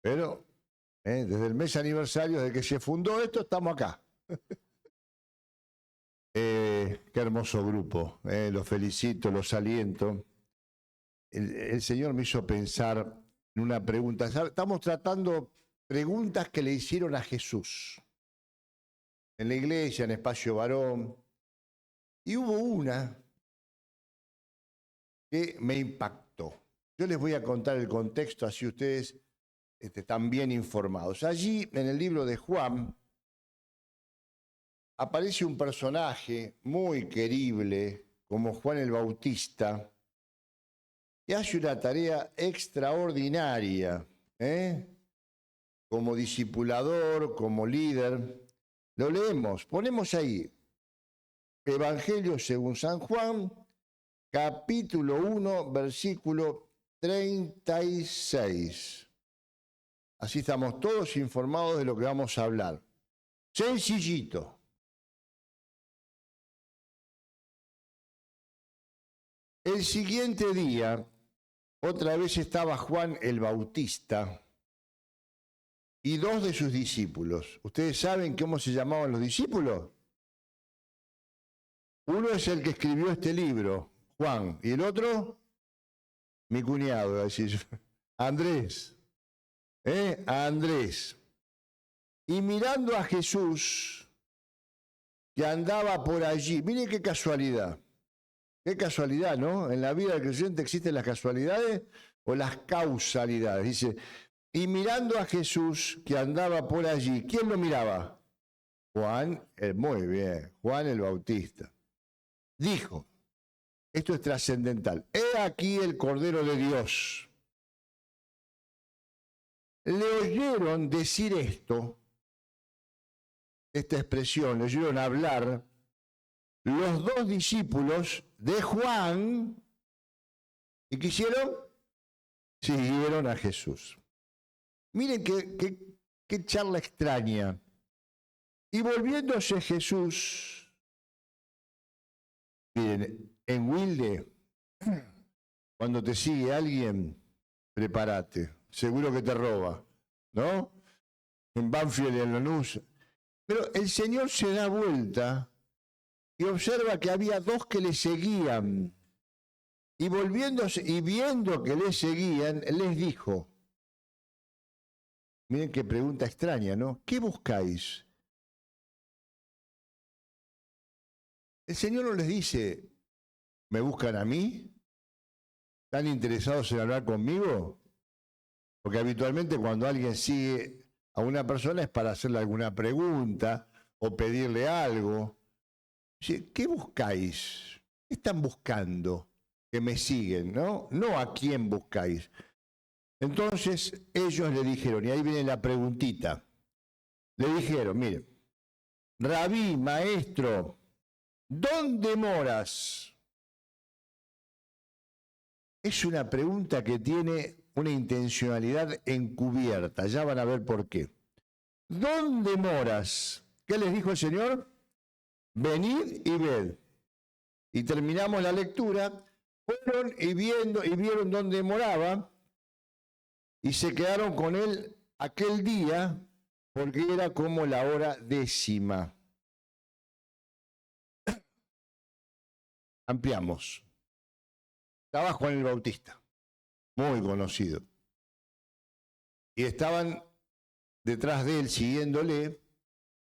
Pero desde el mes aniversario de que se fundó esto, estamos acá. Qué hermoso grupo, los felicito, los aliento. El Señor me hizo pensar en una pregunta. Estamos tratando preguntas que le hicieron a Jesús en la iglesia, en Espacio Varón, y hubo una que me impactó. Yo les voy a contar el contexto, así ustedes están bien informados. Allí, en el libro de Juan, aparece un personaje muy querible, como Juan el Bautista, que hace una tarea extraordinaria, como discipulador, como líder. Lo leemos, ponemos ahí, Evangelio según San Juan, capítulo 1, versículo 36. Así estamos todos informados de lo que vamos a hablar. Sencillito. El siguiente día, otra vez estaba Juan el Bautista y 2 de sus discípulos. ¿Ustedes saben cómo se llamaban los discípulos? Uno es el que escribió este libro, Juan, y el otro, mi cuñado, iba a decir, Andrés. Andrés. Y mirando a Jesús, que andaba por allí, miren qué casualidad. Qué casualidad, ¿no? En la vida del creyente existen las casualidades o las causalidades. Dice, y mirando a Jesús que andaba por allí, ¿quién lo miraba? Juan, muy bien, Juan el Bautista. Dijo, esto es trascendental, he aquí el Cordero de Dios. Le oyeron decir esto, esta expresión, le oyeron hablar los 2 discípulos de Juan, ¿y qué hicieron? Siguieron a Jesús. Miren qué charla extraña. Y volviéndose Jesús, miren, en Wilde, cuando te sigue alguien, prepárate, seguro que te roba, ¿no? En Banfield y en Lanús. Pero el Señor se da vuelta y observa que había 2 que le seguían. Y volviéndose y viendo que le seguían, les dijo, miren qué pregunta extraña, ¿no? ¿Qué buscáis? El Señor no les dice, ¿me buscan a mí? ¿Están interesados en hablar conmigo? Porque habitualmente cuando alguien sigue a una persona es para hacerle alguna pregunta o pedirle algo. ¿Qué buscáis? ¿Qué están buscando? Que me siguen, ¿no? No a quién buscáis. Entonces ellos le dijeron, y ahí viene la preguntita, le dijeron, miren, Rabí, maestro, ¿dónde moras? Es una pregunta que tiene una intencionalidad encubierta, ya van a ver por qué. ¿Dónde moras? ¿Qué les dijo el Señor? Venid y ved. Y terminamos la lectura, fueron y vieron dónde moraba, y se quedaron con él aquel día, porque era como la hora 10. Ampliamos. Estaba Juan el Bautista, muy conocido. Y estaban detrás de él, siguiéndole,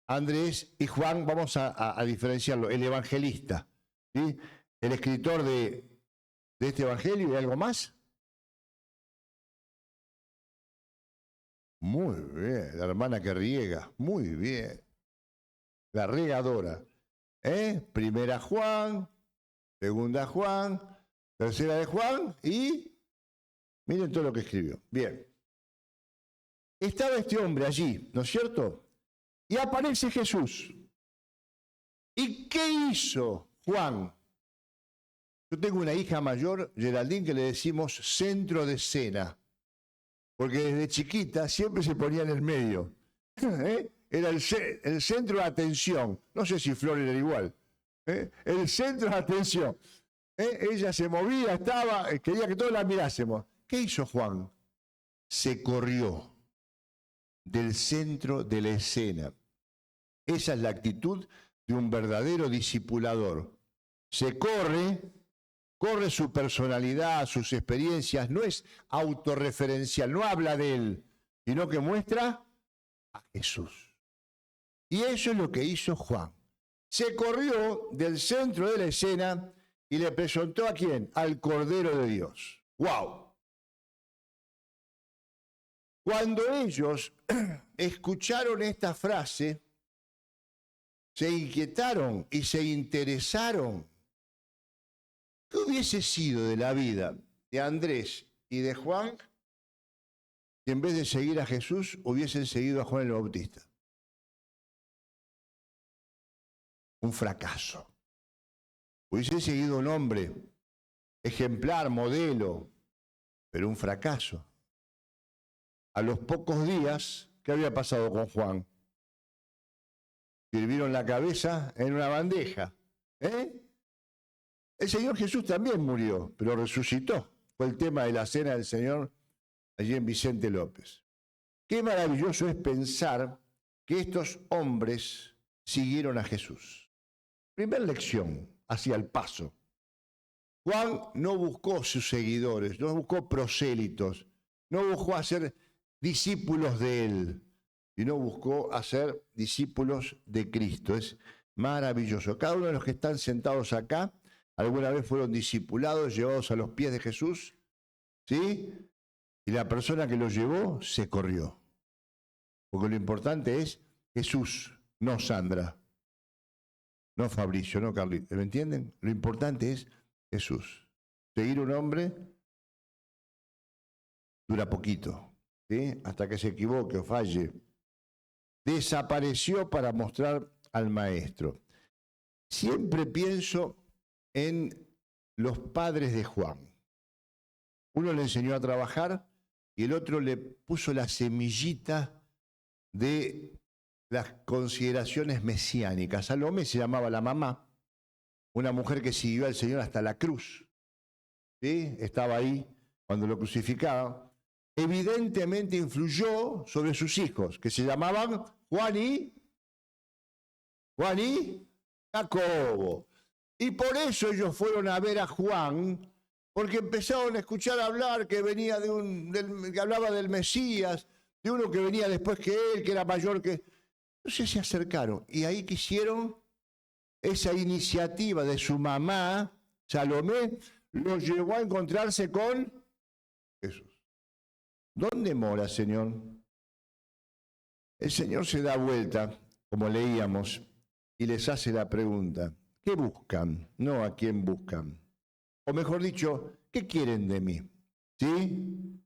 Andrés y Juan, vamos a diferenciarlo, el evangelista, ¿sí? El escritor de este evangelio. ¿Y algo más? Muy bien, la hermana que riega, muy bien. La regadora. Primera Juan, segunda Juan, tercera de Juan y miren todo lo que escribió. Bien. Estaba este hombre allí, ¿no es cierto? Y aparece Jesús. ¿Y qué hizo Juan? Yo tengo una hija mayor, Geraldine, que le decimos centro de escena, porque desde chiquita siempre se ponía en el medio. Era el centro de atención. No sé si Flor era igual. El centro de atención. Ella se movía, estaba, quería que todos la mirásemos. ¿Qué hizo Juan? Se corrió. del centro de la escena. Esa es la actitud de un verdadero discipulador. Se corre su personalidad, sus experiencias, no es autorreferencial, no habla de él, sino que muestra a Jesús. Y eso es lo que hizo Juan. Se corrió del centro de la escena y le presentó ¿a quién? Al Cordero de Dios. ¡Wow! Cuando ellos escucharon esta frase, se inquietaron y se interesaron. ¿Qué hubiese sido de la vida de Andrés y de Juan si en vez de seguir a Jesús hubiesen seguido a Juan el Bautista? Un fracaso. Hubiesen seguido un hombre ejemplar, modelo, pero un fracaso. A los pocos días, ¿qué había pasado con Juan? Sirvieron la cabeza en una bandeja. El Señor Jesús también murió, pero resucitó. Fue el tema de la cena del Señor allí en Vicente López. Qué maravilloso es pensar que estos hombres siguieron a Jesús. Primera lección hacia el paso. Juan no buscó sus seguidores, no buscó prosélitos, no buscó hacer discípulos de él, sino buscó hacer discípulos de Cristo. Es maravilloso. Cada uno de los que están sentados acá, alguna vez fueron discipulados, llevados a los pies de Jesús, ¿sí? Y la persona que los llevó se corrió. Porque lo importante es Jesús, no Sandra, no Fabricio, no Carlito. ¿Me entienden? Lo importante es Jesús. Seguir un hombre dura poquito, ¿sí? Hasta que se equivoque o falle. Desapareció para mostrar al maestro. Siempre pienso en los padres de Juan. Uno le enseñó a trabajar y el otro le puso la semillita de las consideraciones mesiánicas. Salomé se llamaba la mamá, una mujer que siguió al Señor hasta la cruz, ¿sí? Estaba ahí cuando lo crucificaban. Evidentemente influyó sobre sus hijos, que se llamaban Juan y Jacobo. Y por eso ellos fueron a ver a Juan, porque empezaron a escuchar hablar que venía que hablaba del Mesías, de uno que venía después que él, que era mayor que... Entonces se acercaron y ahí quisieron esa iniciativa de su mamá, Salomé, los llevó a encontrarse con Jesús. ¿Dónde mora, Señor? El Señor se da vuelta, como leíamos, y les hace la pregunta, ¿qué buscan? No a quién buscan. O mejor dicho, ¿qué quieren de mí? ¿Sí?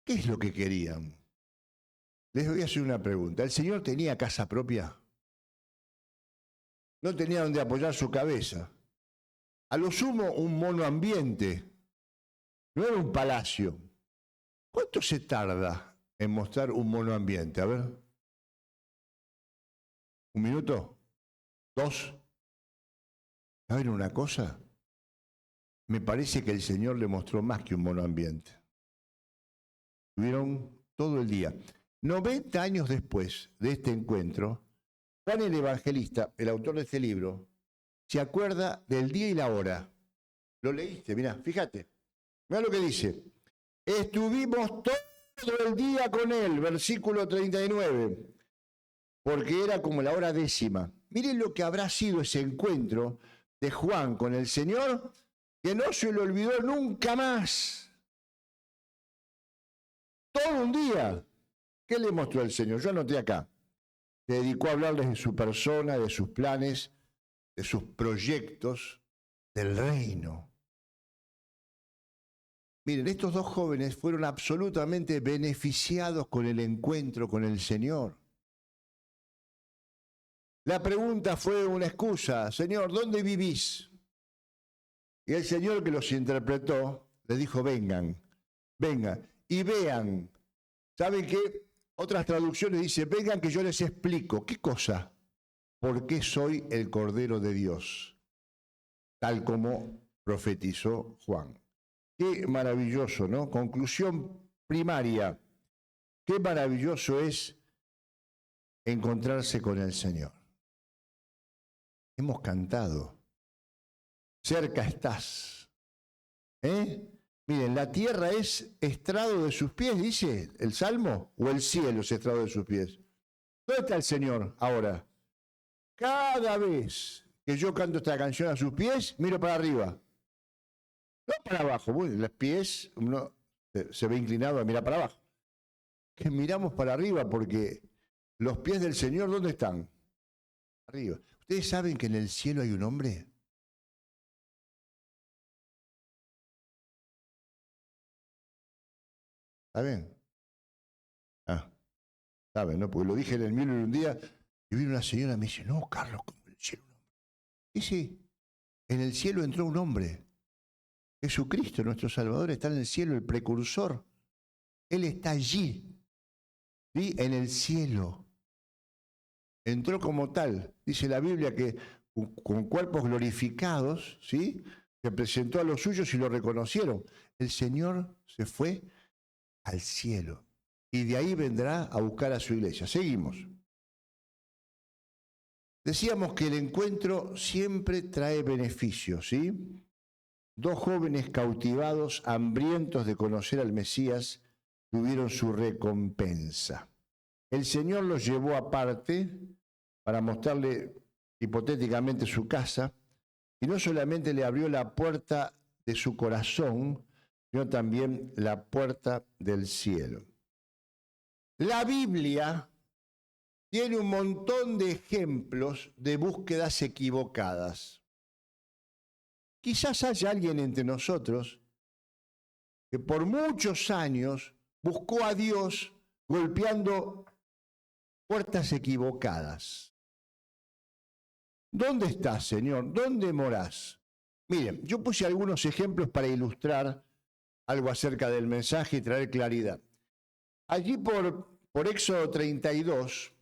¿Qué es lo que querían? Les voy a hacer una pregunta. ¿El Señor tenía casa propia? No tenía donde apoyar su cabeza. A lo sumo, un monoambiente. No era un palacio. ¿Cuánto se tarda en mostrar un monoambiente? A ver. ¿1 minuto? 2. ¿Saben una cosa? Me parece que el Señor le mostró más que un monoambiente. Estuvieron todo el día. 90 años después de este encuentro, Juan el Evangelista, el autor de este libro, se acuerda del día y la hora. Lo leíste, mirá, fíjate. Mirá lo que dice. Estuvimos todo el día con él, versículo 39, porque era como la hora 10. Miren lo que habrá sido ese encuentro de Juan con el Señor, que no se lo olvidó nunca más. Todo un día. ¿Qué le mostró el Señor? Yo anoté acá. Se dedicó a hablarles de su persona, de sus planes, de sus proyectos, del reino. Miren, estos dos jóvenes fueron absolutamente beneficiados con el encuentro con el Señor. La pregunta fue una excusa. Señor, ¿dónde vivís? Y el Señor que los interpretó, les dijo, vengan y vean. ¿Saben qué? Otras traducciones dicen, vengan que yo les explico. ¿Qué cosa? ¿Por qué soy el Cordero de Dios? Tal como profetizó Juan. Qué maravilloso, ¿no? Conclusión primaria. Qué maravilloso es encontrarse con el Señor. Hemos cantado. Cerca estás. Miren, la tierra es estrado de sus pies, dice el Salmo, o el cielo es estrado de sus pies. ¿Dónde está el Señor ahora? Cada vez que yo canto esta canción a sus pies, miro para arriba. No para abajo. Bueno, los pies, uno se ve inclinado a mirar para abajo. Que miramos para arriba porque los pies del Señor, ¿dónde están? Arriba. ¿Ustedes saben que en el cielo hay un hombre? ¿Saben? ¿Saben? ¿No? Porque lo dije en el Müller un día y vino una señora y me dice, no, Carlos, ¿cómo en el cielo un hombre? Y sí, en el cielo entró un hombre. Jesucristo, nuestro Salvador, está en el cielo, el precursor. Él está allí, ¿sí? En el cielo. Entró como tal. Dice la Biblia que con cuerpos glorificados, ¿sí? Se presentó a los suyos y lo reconocieron. El Señor se fue al cielo y de ahí vendrá a buscar a su iglesia. Seguimos. Decíamos que el encuentro siempre trae beneficios, ¿sí? Dos jóvenes cautivados, hambrientos de conocer al Mesías, tuvieron su recompensa. El Señor los llevó aparte para mostrarle hipotéticamente su casa, y no solamente le abrió la puerta de su corazón, sino también la puerta del cielo. La Biblia tiene un montón de ejemplos de búsquedas equivocadas. Quizás haya alguien entre nosotros que por muchos años buscó a Dios golpeando puertas equivocadas. ¿Dónde estás, Señor? ¿Dónde morás? Miren, yo puse algunos ejemplos para ilustrar algo acerca del mensaje y traer claridad. Allí por Éxodo 32,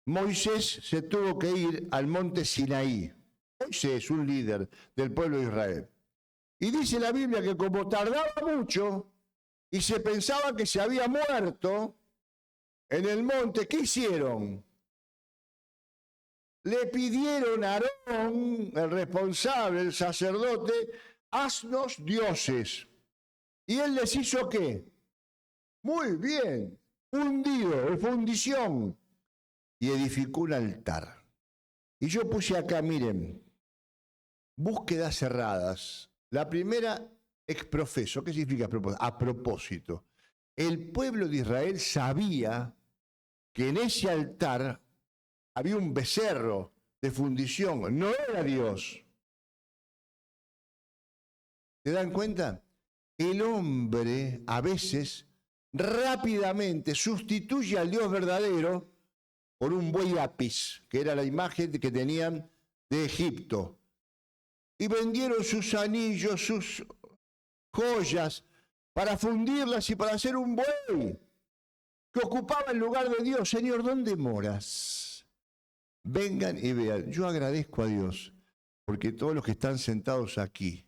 Moisés se tuvo que ir al monte Sinaí. Moisés, un líder del pueblo de Israel. Y dice la Biblia que como tardaba mucho y se pensaba que se había muerto en el monte, ¿qué hicieron? Le pidieron a Aarón, el responsable, el sacerdote, haznos dioses. ¿Y él les hizo qué? Muy bien, fundido, fundición. Y edificó un altar. Y yo puse acá, miren, búsquedas cerradas. La primera, exprofeso. ¿Qué significa a propósito? El pueblo de Israel sabía que en ese altar había un becerro de fundición, no era Dios. ¿Se dan cuenta? El hombre a veces rápidamente sustituye al Dios verdadero por un buey apis, que era la imagen que tenían de Egipto. Y vendieron sus anillos, sus joyas, para fundirlas y para hacer un buey que ocupaba el lugar de Dios. Señor, ¿dónde moras? Vengan y vean. Yo agradezco a Dios porque todos los que están sentados aquí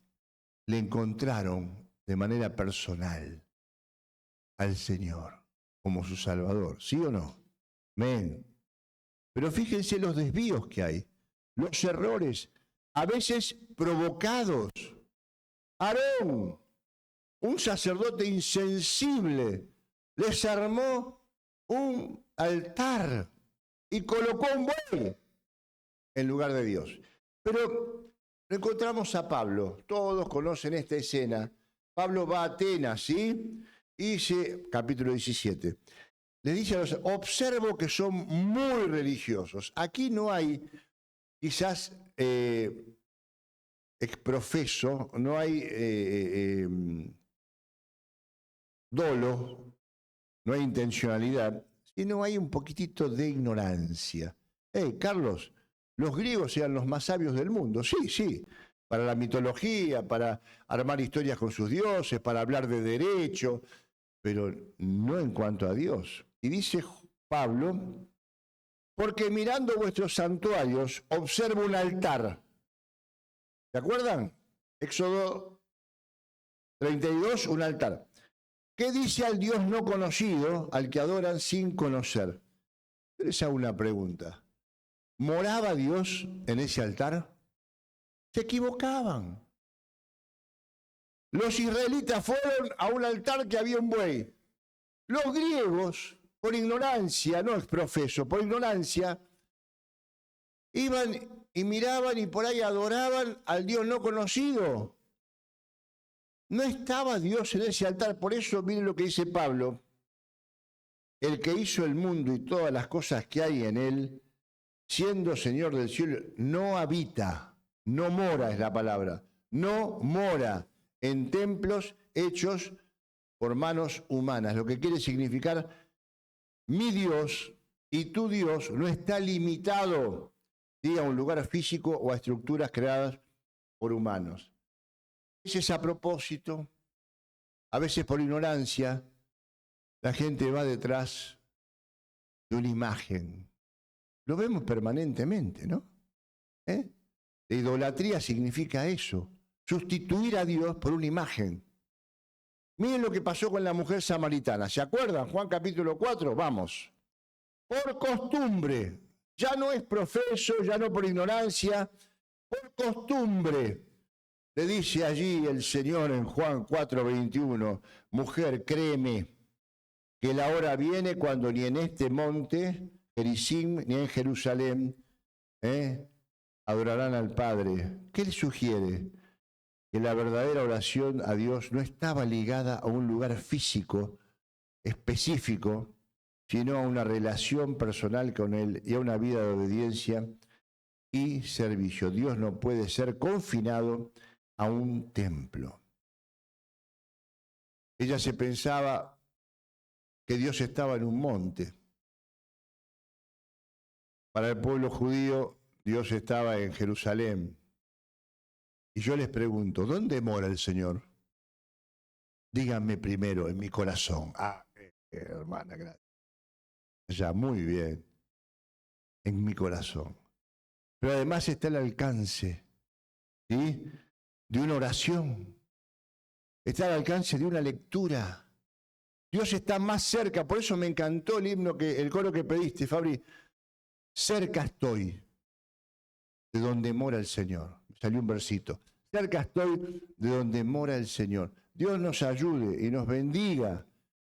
le encontraron de manera personal al Señor como su Salvador. ¿Sí o no? Amén. Pero fíjense los desvíos que hay, los errores, a veces provocados. Aarón, un sacerdote insensible, les armó un altar y colocó un buey en lugar de Dios. Pero encontramos a Pablo, todos conocen esta escena. Pablo va a Atenas, ¿sí? Y dice, capítulo 17, le dice a los, observo que son muy religiosos. Aquí no hay, quizás, exprofeso, no hay dolo, no hay intencionalidad, sino hay un poquitito de ignorancia. Carlos, los griegos eran los más sabios del mundo. Sí, sí, para la mitología, para armar historias con sus dioses, para hablar de derecho, pero no en cuanto a Dios. Y dice Pablo, porque mirando vuestros santuarios observo un altar. ¿Se acuerdan? Éxodo 32, un altar. ¿Qué dice al Dios no conocido, al que adoran sin conocer? Yo les hago una pregunta. ¿Moraba Dios en ese altar? Se equivocaban. Los israelitas fueron a un altar que había un buey. Los griegos, por ignorancia, no es profeso, por ignorancia, iban y miraban y por ahí adoraban al Dios no conocido. No estaba Dios en ese altar. Por eso miren lo que dice Pablo. El que hizo el mundo y todas las cosas que hay en él, siendo Señor del cielo, no habita, no mora es la palabra, no mora en templos hechos por manos humanas. Lo que quiere significar, mi Dios y tu Dios no está limitado, ¿sí?, a un lugar físico o a estructuras creadas por humanos. A veces a propósito, a veces por ignorancia, la gente va detrás de una imagen. Lo vemos permanentemente, ¿no? La idolatría significa eso, sustituir a Dios por una imagen. Miren lo que pasó con la mujer samaritana. ¿Se acuerdan? Juan capítulo 4, vamos. Por costumbre, ya no es profeso, ya no por ignorancia, por costumbre. Le dice allí el Señor en Juan 4:21, mujer, créeme que la hora viene cuando ni en este monte, Gerizim, ni en Jerusalén, adorarán al Padre. ¿Qué le sugiere? Que la verdadera oración a Dios no estaba ligada a un lugar físico específico, sino a una relación personal con Él y a una vida de obediencia y servicio. Dios no puede ser confinado a un templo. Ella se pensaba que Dios estaba en un monte. Para el pueblo judío, Dios estaba en Jerusalén. Y yo les pregunto, ¿dónde mora el Señor? Díganme primero, en mi corazón. Hermana, gracias. Ya, muy bien. En mi corazón. Pero además está el alcance, ¿sí?, de una oración. Está al alcance de una lectura. Dios está más cerca. Por eso me encantó el himno, el coro que pediste, Fabri. Cerca estoy de donde mora el Señor. Salió un versito. Cerca estoy de donde mora el Señor. Dios nos ayude y nos bendiga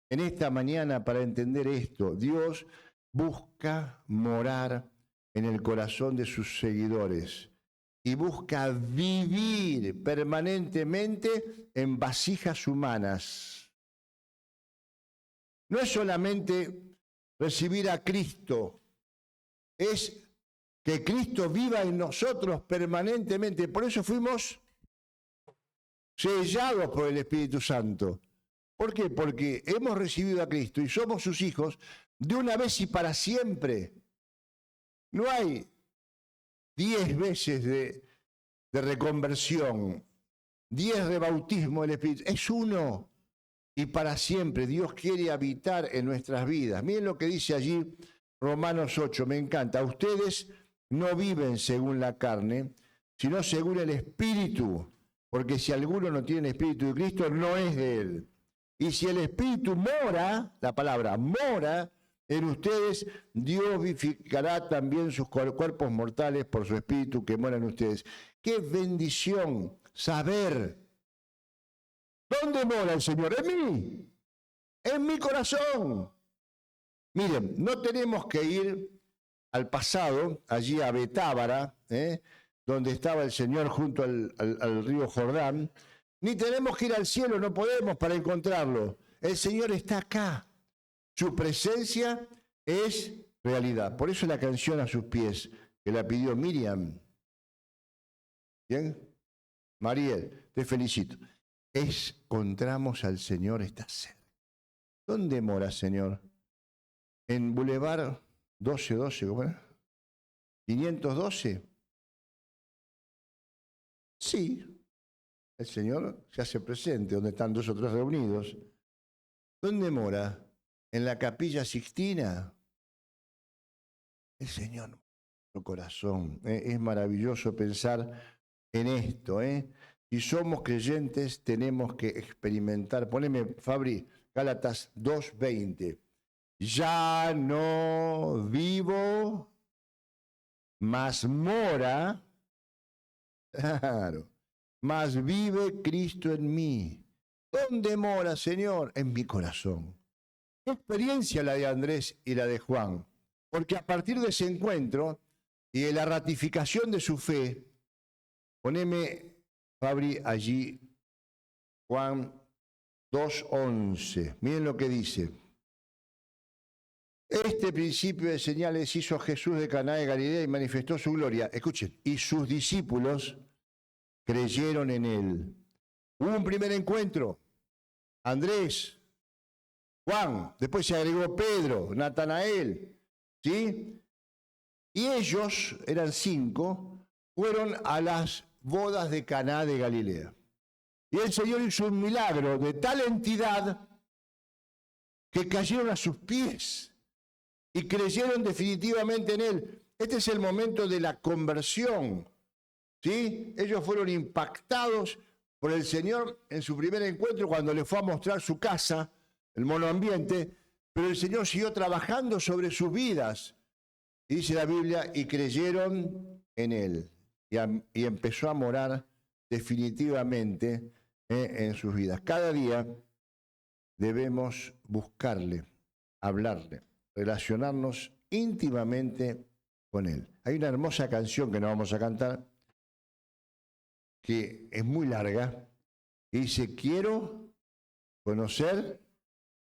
en esta mañana para entender esto. Dios busca morar en el corazón de sus seguidores y busca vivir permanentemente en vasijas humanas. No es solamente recibir a Cristo, es que Cristo viva en nosotros permanentemente. Por eso fuimos sellados por el Espíritu Santo. ¿Por qué? Porque hemos recibido a Cristo y somos sus hijos de una vez y para siempre. No hay 10 veces de reconversión, 10 rebautismos del Espíritu. Es uno y para siempre. Dios quiere habitar en nuestras vidas. Miren lo que dice allí Romanos 8, me encanta. Ustedes no viven según la carne, sino según el Espíritu. Porque si alguno no tiene el Espíritu de Cristo, no es de Él. Y si el Espíritu mora, la palabra mora en ustedes, Dios vivificará también sus cuerpos mortales por su Espíritu que mora en ustedes. ¡Qué bendición saber! ¿Dónde mora el Señor? En mí, en mi corazón. Miren, no tenemos que ir al pasado, allí a Betábara, donde estaba el Señor junto al río Jordán, ni tenemos que ir al cielo, no podemos para encontrarlo. El Señor está acá. Su presencia es realidad. Por eso la canción A sus pies, que la pidió Miriam. ¿Bien? Mariel, te felicito. Encontramos al Señor, está cerca. ¿Dónde mora, Señor? En Boulevard 1212, ¿cómo era? 512. Sí, el Señor se hace presente donde están 2 o 3 reunidos. ¿Dónde mora? En la Capilla Sixtina. El Señor, nuestro corazón. Es maravilloso pensar en esto. Si somos creyentes, tenemos que experimentar. Poneme, Fabri, Gálatas 2:20. Ya no vivo, mas mora, claro, mas vive Cristo en mí. ¿Dónde mora, Señor? En mi corazón. ¿Qué experiencia la de Andrés y la de Juan? Porque a partir de ese encuentro y de la ratificación de su fe, poneme, Fabri, allí Juan 2:11. Miren lo que dice. Este principio de señales hizo Jesús de Caná de Galilea y manifestó su gloria. Escuchen, y sus discípulos creyeron en él. Hubo un primer encuentro. Andrés, Juan, después se agregó Pedro, Natanael, ¿sí? Y ellos, eran 5, fueron a las bodas de Caná de Galilea. Y el Señor hizo un milagro de tal entidad que cayeron a sus pies y creyeron definitivamente en él. Este es el momento de la conversión, ¿sí? Ellos fueron impactados por el Señor en su primer encuentro cuando le fue a mostrar su casa, el monoambiente, pero el Señor siguió trabajando sobre sus vidas. Y dice la Biblia, y creyeron en él. Y empezó a morar definitivamente en sus vidas. Cada día debemos buscarle, hablarle, relacionarnos íntimamente con él. Hay una hermosa canción que no vamos a cantar, que es muy larga, y dice, quiero conocer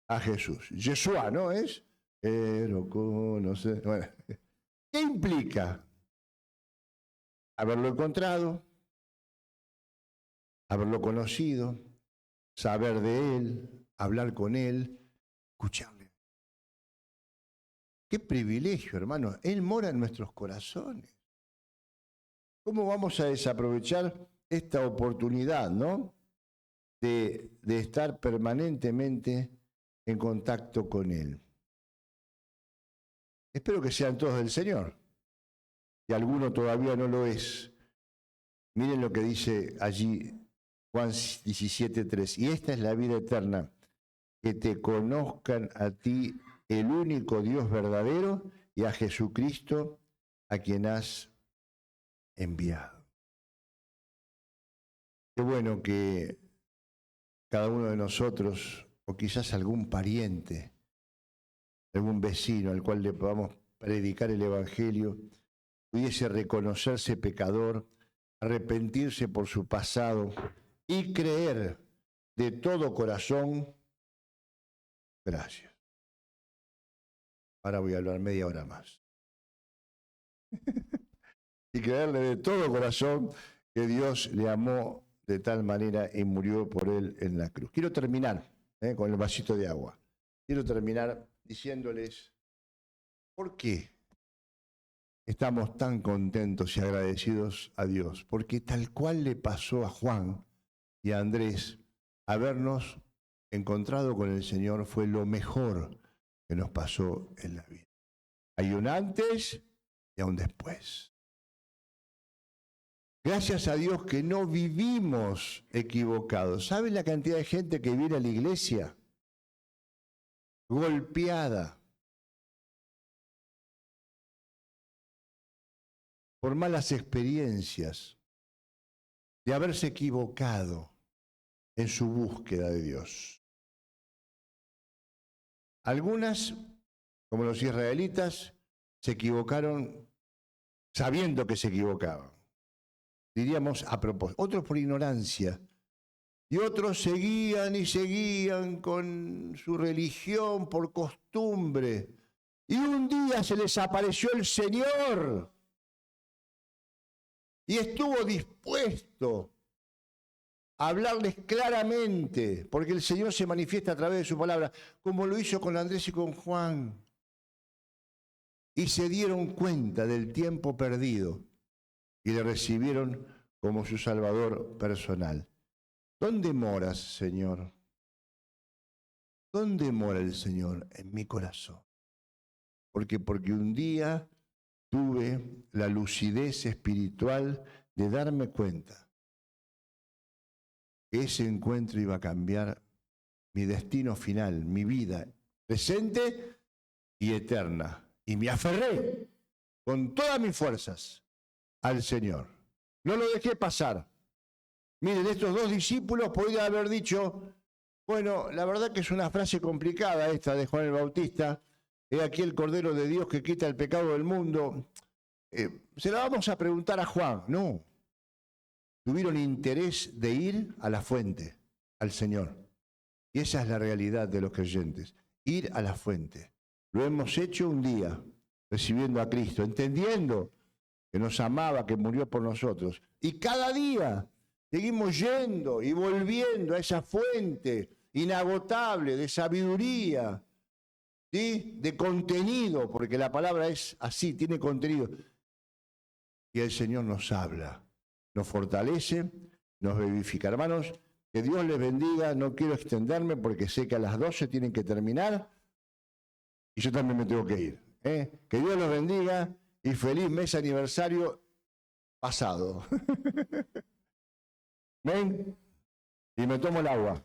a Jesús. Yeshua, ¿no es? Quiero conocer. Bueno, ¿qué implica? Haberlo encontrado, haberlo conocido, saber de él, hablar con él, escucharle. Qué privilegio, hermano. Él mora en nuestros corazones. ¿Cómo vamos a desaprovechar esta oportunidad, ¿no? De estar permanentemente en contacto con él. Espero que sean todos del Señor. Si alguno todavía no lo es, miren lo que dice allí Juan 17:3. Y esta es la vida eterna, que te conozcan a ti, el único Dios verdadero, y a Jesucristo, a quien has enviado. Qué bueno que cada uno de nosotros, o quizás algún pariente, algún vecino al cual le podamos predicar el Evangelio, pudiese reconocerse pecador, arrepentirse por su pasado y creer de todo corazón, gracias. Ahora voy a hablar media hora más. Y creerle de todo corazón que Dios le amó de tal manera y murió por él en la cruz. Quiero terminar con el vasito de agua. Quiero terminar diciéndoles por qué estamos tan contentos y agradecidos a Dios. Porque tal cual le pasó a Juan y a Andrés, habernos encontrado con el Señor fue lo mejor que nos pasó en la vida. Hay un antes y un después. Gracias a Dios que no vivimos equivocados. ¿Saben la cantidad de gente que viene a la iglesia? Golpeada por malas experiencias, de haberse equivocado en su búsqueda de Dios. Algunas, como los israelitas, se equivocaron sabiendo que se equivocaban. Diríamos a propósito. Otros por ignorancia. Y otros seguían y seguían con su religión por costumbre. Y un día se les apareció el Señor. Y estuvo dispuesto a hablarles claramente, porque el Señor se manifiesta a través de su palabra, como lo hizo con Andrés y con Juan. Y se dieron cuenta del tiempo perdido y le recibieron como su Salvador personal. ¿Dónde moras, Señor? ¿Dónde mora el Señor? En mi corazón. Porque un día tuve la lucidez espiritual de darme cuenta que ese encuentro iba a cambiar mi destino final, mi vida presente y eterna. Y me aferré con todas mis fuerzas al Señor. No lo dejé pasar. Miren, estos dos discípulos podrían haber dicho, bueno, la verdad que es una frase complicada esta de Juan el Bautista, he aquí el Cordero de Dios que quita el pecado del mundo. Se la vamos a preguntar a Juan. No, tuvieron interés de ir a la fuente, al Señor. Y esa es la realidad de los creyentes, ir a la fuente. Lo hemos hecho un día, recibiendo a Cristo, entendiendo que nos amaba, que murió por nosotros. Y cada día seguimos yendo y volviendo a esa fuente inagotable de sabiduría, ¿sí? De contenido, porque la palabra es así, tiene contenido. Y el Señor nos habla, nos fortalece, nos vivifica. Hermanos, que Dios les bendiga. No quiero extenderme porque sé que a las 12 tienen que terminar y yo también me tengo que ir. Que Dios los bendiga y feliz mes aniversario pasado. ¿Ven? Y me tomo el agua.